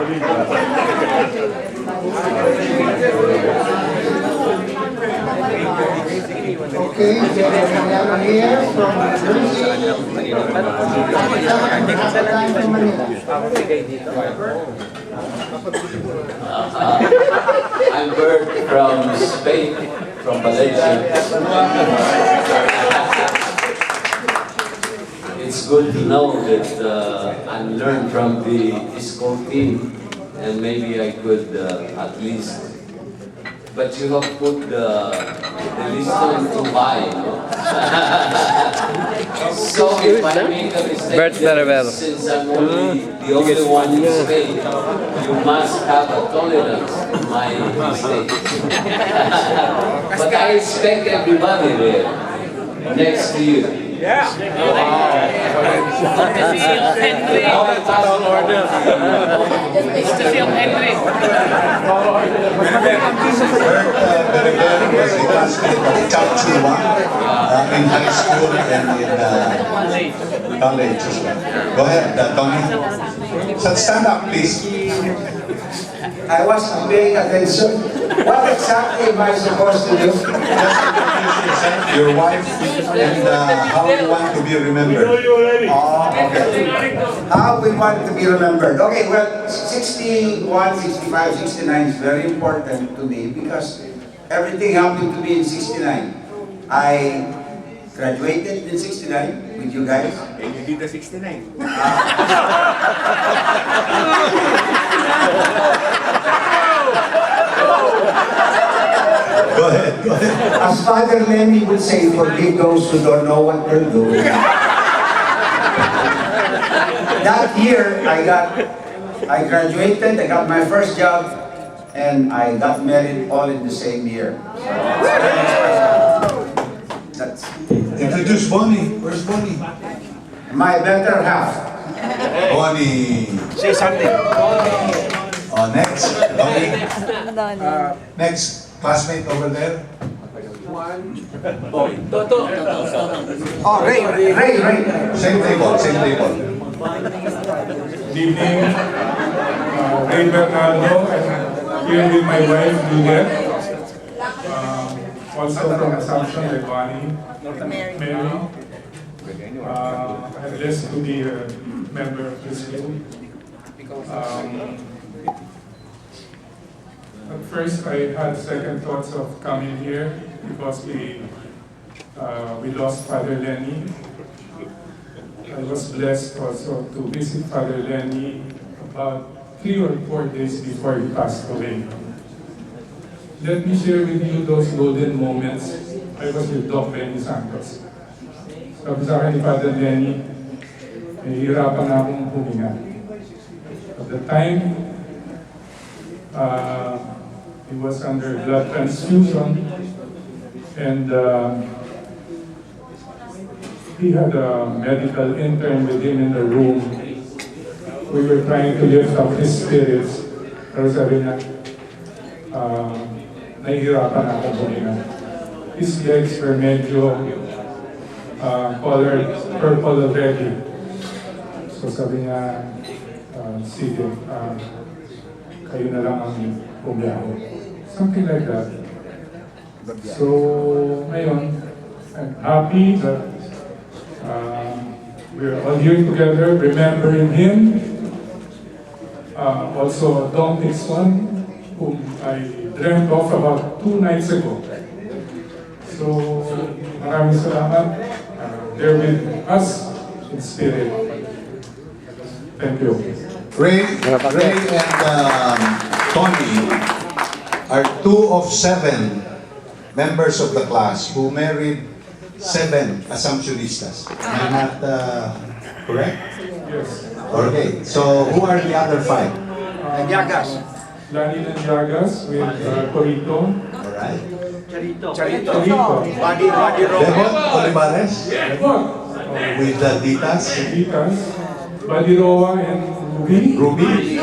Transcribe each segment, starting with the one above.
Okay, here from I'm Bert from Spain, from Valencia. It's good to know that I learned from the school team, and maybe I could at least. But you have put the listen to buy, no? So if I make a mistake, since I'm only the only one in Spain, you must have a tolerance to my mistakes. But I expect everybody there next to you. Yeah. Was a classmate of Chao Chua in high school and in college as well. Go ahead, Tony. So stand up, please. I was paying attention. What exactly am I supposed to do? Just introduce yourself, your wife, and how you want to be remembered. Oh, okay. How we want to be remembered. Okay, well, 61, 65, 69 is very important to me because everything happened to me in 69. I graduated in 69 with you guys. And you did the 69. Go ahead, go ahead. As Father Lenny would say, forgive those who don't know what they're doing. That year, I graduated, I got my first job, and I got married all in the same year. That's Introduce Bonnie. Where's Bonnie? my better half. Bonnie. Say something. Oh, next. Bonnie. Next. Classmate over there. Oh, Ray. Same table, same table. Good evening, Ray Bernardo, and here with my wife, Juliet. Also from Assumption, Lebani, Mary. I'm blessed to be a member of this group. At first, I had second thoughts of coming here because we lost Father Lenny. I was blessed also to visit Father Lenny about 3 or 4 days before he passed away. Let me share with you those golden moments. I was with Doc Benny Santos. Sabi sa akin ni Father Lenny, nahihirapan na akong huminga. At the time, he was under blood transfusion, and he had a medical intern with him in the room. We were trying to lift up his spirits. Pero sabi niya, nahihirapan na akong huminga. His legs were medyo colored purple already. So sabi niya, sige, kayo na lang ang bumiyaho. Something like that. So, ngayon, I'm happy that we're all here together, remembering him. Also, Dong Tixon, whom I dreamt of about 2 nights ago. So, maraming salamat. They're with us in spirit. Thank you. Ray and Tony are 2 of 7 members of the class who married 7 Assumptionistas. Am I not correct? Yes. Okay, so who are the other 5? Nagyagas. Lani Nyagas with Corito. Alright. Charito. Body Devon Olivares with Ditas. Vitas. Badiroa and Ruby. Ruby.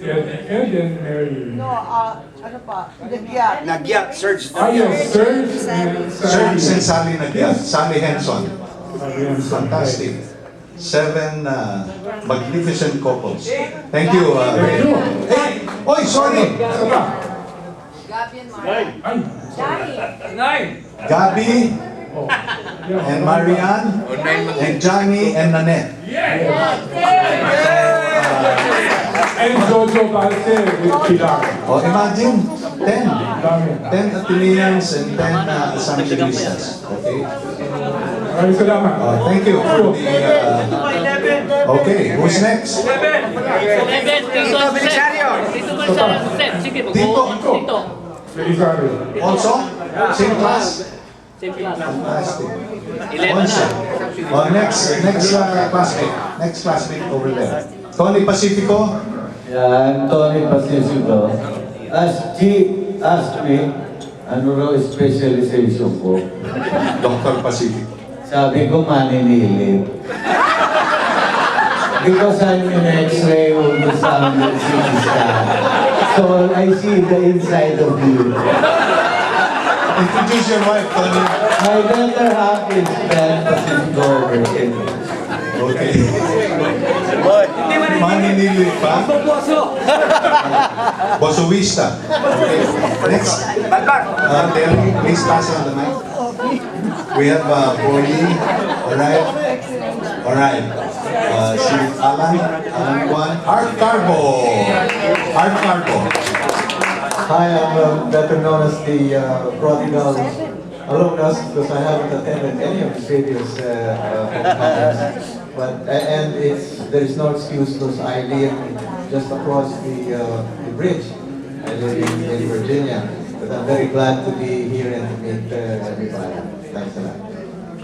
Ed and Mary. No, ano pa? Nagyat. Nagyat, Serge. Yes, Serge and Serge and Sally. Sally Nagyat. Sally Henson. Yes, Fantastic. 7 magnificent couples. Thank you, Ray. sorry. Ay, Gabby oh. Yeah. and Marianne and Johnny and Nanette. And Jojo Valse with Pilar. Oh, imagine, 10. Dami. 10 Athenians and 10 Asambleistas. Okay? Maraming salamat. Oh, thank you for the... okay, who's next? Tito. Belisario. Also? Same class? Fantastic. 11. Oh, next classmate. Next classmate over there. Tony Pacifico. Yeah, I'm Tony Pacifico. As G asked me, ano raw specialization ko? Dr. Pacifico. Sabi ko maninilip. Because I'm in X-ray ultrasound and CT scan. So I see the inside of you. Introduce your wife, Tony. My better half is Ben Pacifico over here. Okay. Maninilip pa? Bosoista. Okay. Next. Terry, please pass on the mic. We have Pauline. Alright. Si Alan Juan. Art Carbo. Hi, I'm better known as the prodigal alumnus because I haven't attended any of the previous conferences. But there is no excuse because I live just across the bridge. I live in Virginia, but I'm very glad to be here and to meet everybody. Thanks a lot.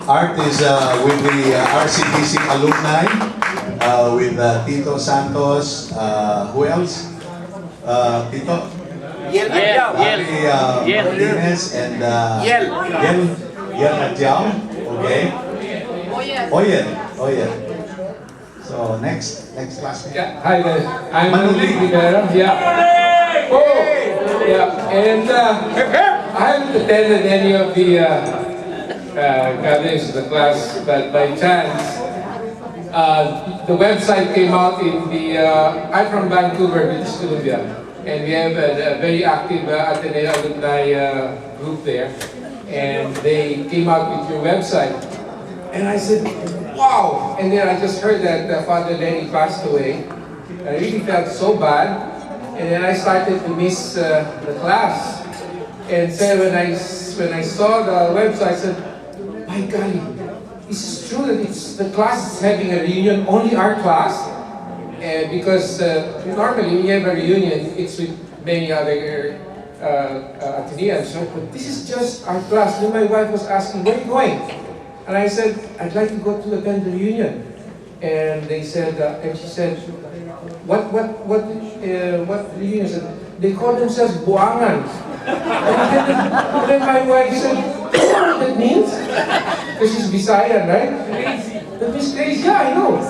Art is with the RCTC alumni, with Tito Santos. Who else? Tito? Martinez and Yel Adjao. Okay. Oyen. So next classmate. Yeah, hi guys. I'm Manoli. Manoli Rivera. Yeah. Oh, yeah. And I haven't attended any of the gatherings of the class, but by chance, the website came out in the. I'm from Vancouver, British Columbia, and we have a very active Ateneo alumni group there, and they came out with your website. And I said, wow! And then I just heard that Father Lenny passed away. I really felt so bad. And then I started to miss the class. And so when I saw the website, I said, my God, is it true that the class is having a reunion, only our class? And because normally when you have a reunion, it's with many other Ateneans. But this is just our class. Then my wife was asking, where are you going? And I said, I'd like to go to attend the reunion. And they said, and she said, what reunion? Said, they call themselves Buangan. And then my wife said, you know what that means? Because she's Visayan, right? That means crazy, yeah, I know.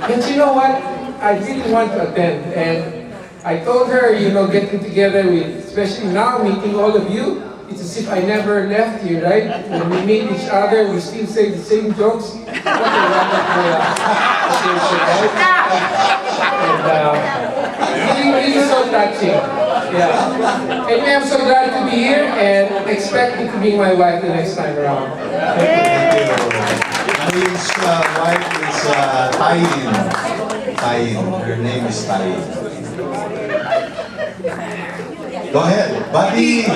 but you know what? I really want to attend. And I told her, getting together with, especially now, meeting all of you, it's as if I never left here, right? When we meet each other, we still say the same jokes. What a wonderful occasion, right? And really so touching. Yeah. Anyway, I'm so glad to be here and expect me to be my wife the next time around. Thank you. His wife is Tayin. Her name is Tayin. Go ahead, Buddy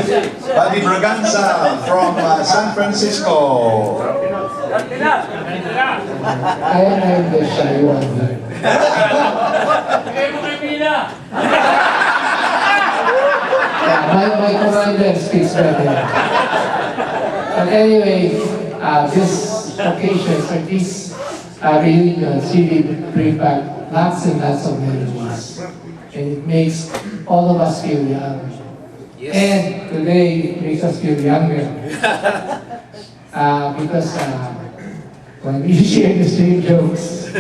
Braganza from San Francisco. I am the shy one. My commander speaks better. But anyway, this occasion, or these reunions really bring back lots and lots of memories. And it makes all of us feel young. Yes. And today it makes us feel younger. Because when we share the same jokes,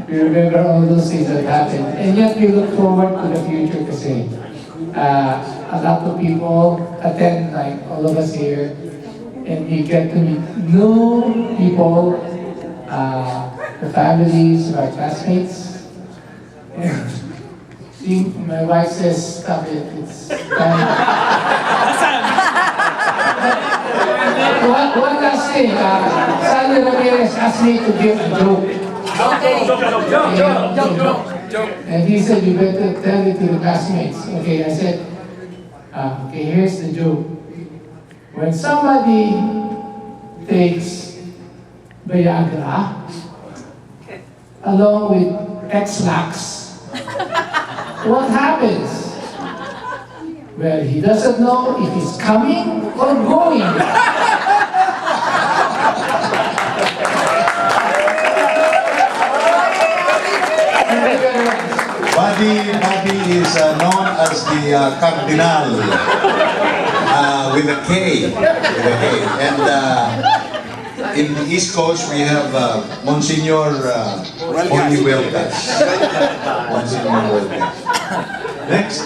we remember all those things that happened. And yet we look forward to the future kasi a lot of people attend, like all of us here, and we get to meet new people, the families of our classmates. my wife says, stop it, it's time. One last thing, Sandy Ramirez asked me to give a joke. And he said, you better tell it to the classmates. Okay, I said, okay, here's the joke. When somebody takes Viagra along with X-Lax, what happens? Well, he doesn't know if he's coming or going. Buddy is known as the Cardinal with a K. And in the East Coast, we have Monsignor Boni Huelgas. Monsignor Huelgas. Next.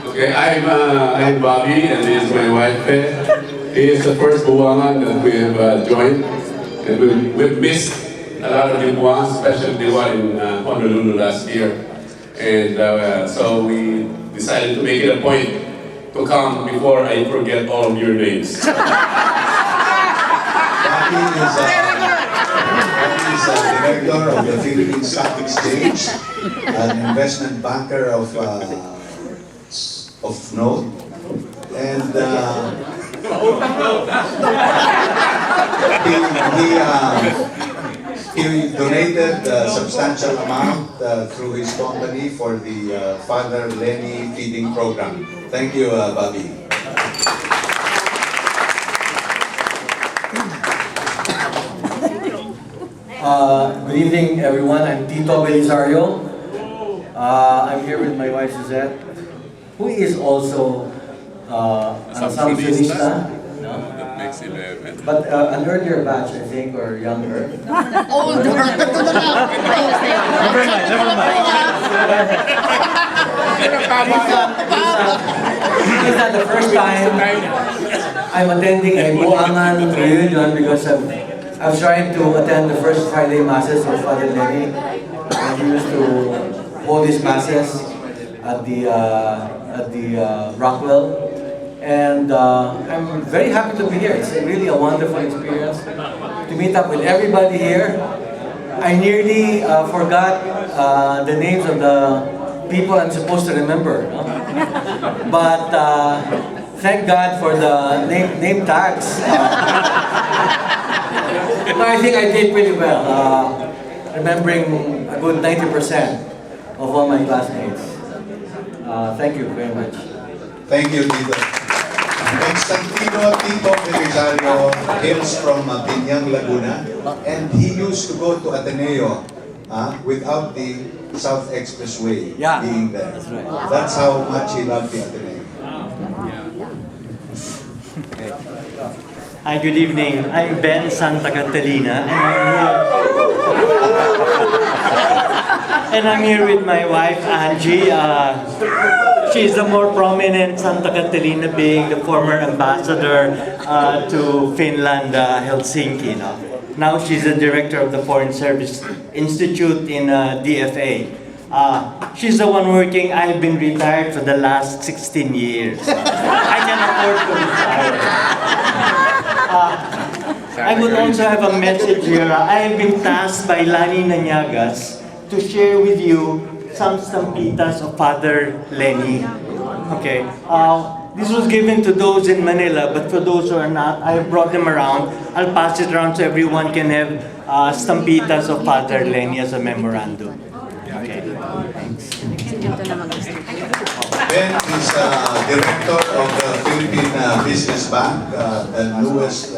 Okay, I'm Bobby, and this is my wife. He is the first Buwangan that we have joined, and we've missed a lot of the Buwangan, especially the one in Honolulu last year. And so we decided to make it a point to come before I forget all of your names. Bobby is a director of the Philippine Stock Exchange, an investment banker of note, and he donated a substantial amount through his company for the Father Lenny feeding program. Thank you, Bobby. Good evening, everyone. I'm Tito Belisario. I'm here with my wife, Suzette, who is also an Samsonista. No? That makes 11. But an earlier batch, I think, or younger. Older. This is not the first time I'm attending a Buwangan reunion because I was trying to attend the first Friday masses of Father Lenny. And he used to hold his masses at the Rockwell. And I'm very happy to be here. It's really a wonderful experience to meet up with everybody here. I nearly forgot the names of the people I'm supposed to remember. No? But thank God for the name tags. But I think I did pretty well, remembering a good 90% of all my classmates. Thank you very much. Thank you, Tito. Constantino Tito Belisario hails from Binyang, Laguna, and he used to go to Ateneo without the South Expressway being there. That's right. That's how much he loved the Ateneo. Hi, good evening. I'm Ben Santa Catalina, and I'm here with my wife, Angie. She's the more prominent Santa Catalina, being the former ambassador to Finland, Helsinki. Now she's the director of the Foreign Service Institute in DFA. She's the one working. I've been retired for the last 16 years. I can afford to retire. I would also have a message here. I have been tasked by Lani Naniagas to share with you some stampitas of Father Lenny. Okay. This was given to those in Manila, but for those who are not, I brought them around. I'll pass it around so everyone can have stampitas of Father Lenny as a memorandum. Okay. Thanks. Ben is director of the Philippine Business Bank, the newest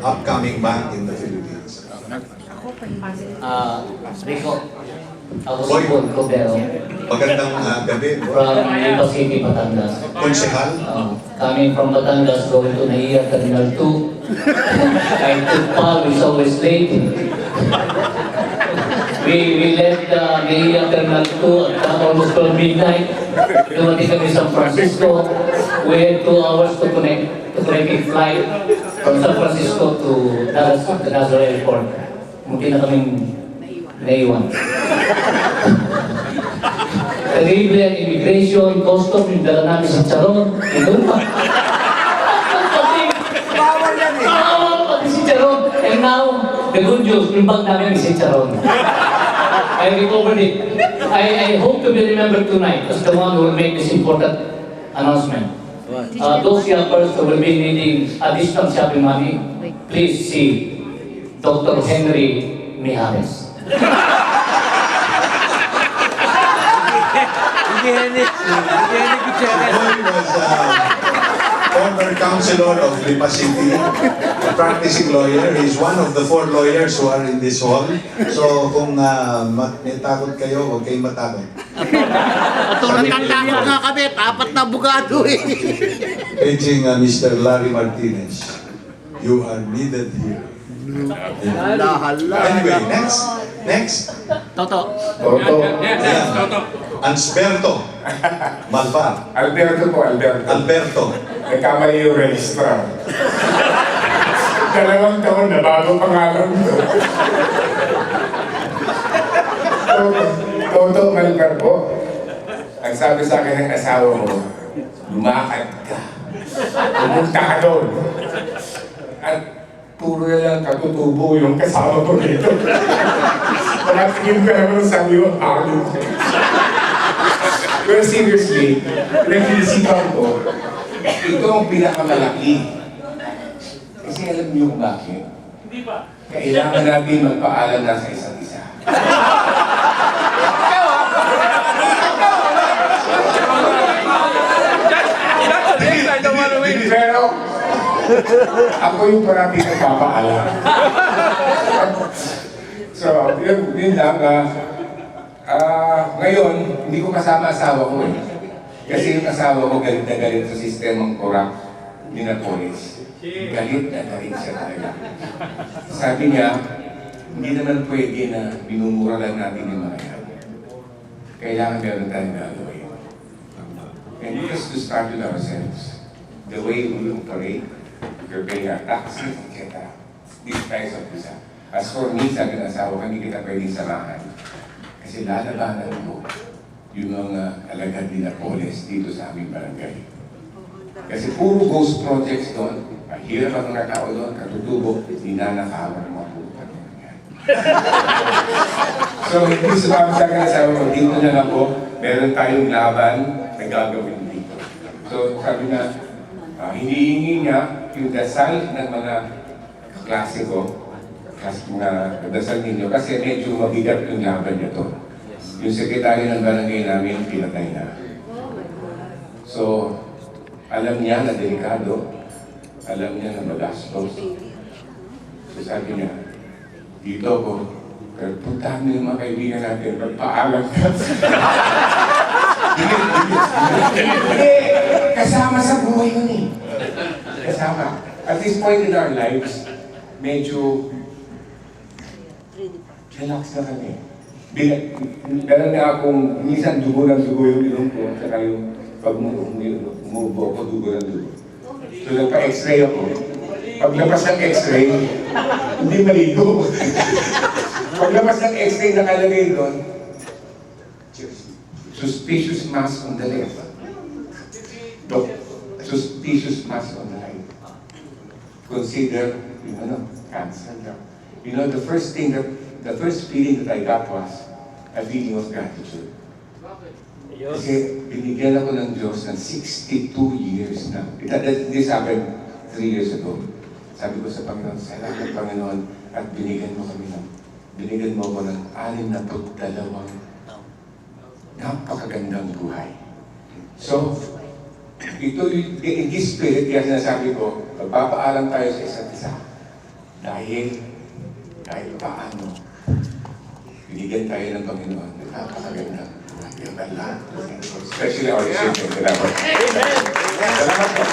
upcoming bank in the Philippines. Rico, Agustin Cobero. Magandang gabi. From Lipa City, Batangas. Konsehal. Coming from Batangas, going to Naiya Terminal 2. I took Paul, is always late. We left Naiya Terminal 2 at almost 12 midnight. Dumating kami San Francisco. We had 2 hours to connect a flight from San Francisco to Dallas International Airport. Munti na kaming naiwan. Terrible ang immigration, custom, yung dala namin sa Charon. Ganun pa. Bawal yan eh. Bawal pati si Charon. And now, the good news, yung bag namin si Charon. I recovered it. I hope to be remembered tonight as the one who will make this important announcement. Those helpers who will be needing additional shopping money, please see Dr. Henry Mijares. Boy was former councilor of Lipa City, a practicing lawyer. He's one of the 4 lawyers who are in this hall. So kung may takot kayo, huwag kayong matakot. Takot nga kami, 4 na bugado eh. Paging Mr. Larry Martinez, you are needed here. Anyway, next. Toto. Ansberto Malvar. Alberto po, Alberto. Nagkamali yung registrar. 2 taon na bago pangalan ko. Toto Malvar po. Ang sabi sa akin ng asawa mo, lumakad ka. Pumunta ka doon. At puro na lang katutubo yung kasama ko rito. Pakatingin ka naman sa iyo, akin. Pero seriously, nag-iisipan ko, ito ang pinakamalaki. Kasi alam niyo kung bakit? Kailangan natin magpaalam na sa isa't isa. Pero, ako yung parati nagpapaalam. So, yun lang. Ngayon, hindi ko kasama asawa ko eh. Kasi yung asawa ko galit na galit sa sistemang corrupt ni Napoles. Galit na galit siya talaga. Sabi niya, hindi naman pwede na binumura lang natin yung mga yan. Kailangan meron tayong gagawin. And just to start with ourselves, the way we operate, we're paying our taxes, etc. These kinds of things. As for me, sabi ng asawa ko, hindi kita pwedeng samahan. Kasi lalabanan ko yung mga alagad ni Napoles dito sa aming barangay. Kasi puro ghost projects doon, mahirap ang mga tao doon, katutubo, ninanakawan ng mga puto. So, hindi sumama sa akin, sabi ko, dito na lang po, meron tayong laban na gagawin dito. So, sabi na, hinihingi niya yung dasal ng mga klase ko, na dasal ninyo, kasi medyo mabigat yung laban niya to. Yung sekretary ng barangay namin, pinatay na. So, alam niya na delikado, alam niya na magastos. So sabi niya, dito ko, pero puntahan mo yung mga kaibigan natin, magpaalam ka. Hindi, kasama sa buhay yun eh. Kasama. At this point in our lives, medyo relax na kami. Meron nga akong, minsan dugo ng dugo yung ilong ko, saka yung pag umubo ako, dugo ng dugo. So nagpa-x-ray ako. Paglabas ng x-ray, hindi maligo. Paglabas ng x-ray, nakalagay doon, suspicious mass on the left. Suspicious mass on the right. Consider, cancer. You know, the first feeling that I got was a feeling of gratitude. Kasi binigyan ako ng Diyos ng 62 years na. This happened 3 years ago. Sabi ko sa Panginoon, salamat Panginoon, at binigyan mo ako ng 62 napakagandang buhay. So, ito in this spirit, kaya sinasabi ko, magpapaalam tayo sa isa't isa. Dahil paano, binigyan tayo ng Panginoon ng napakagandang buhay. Especially our children. Salamat po.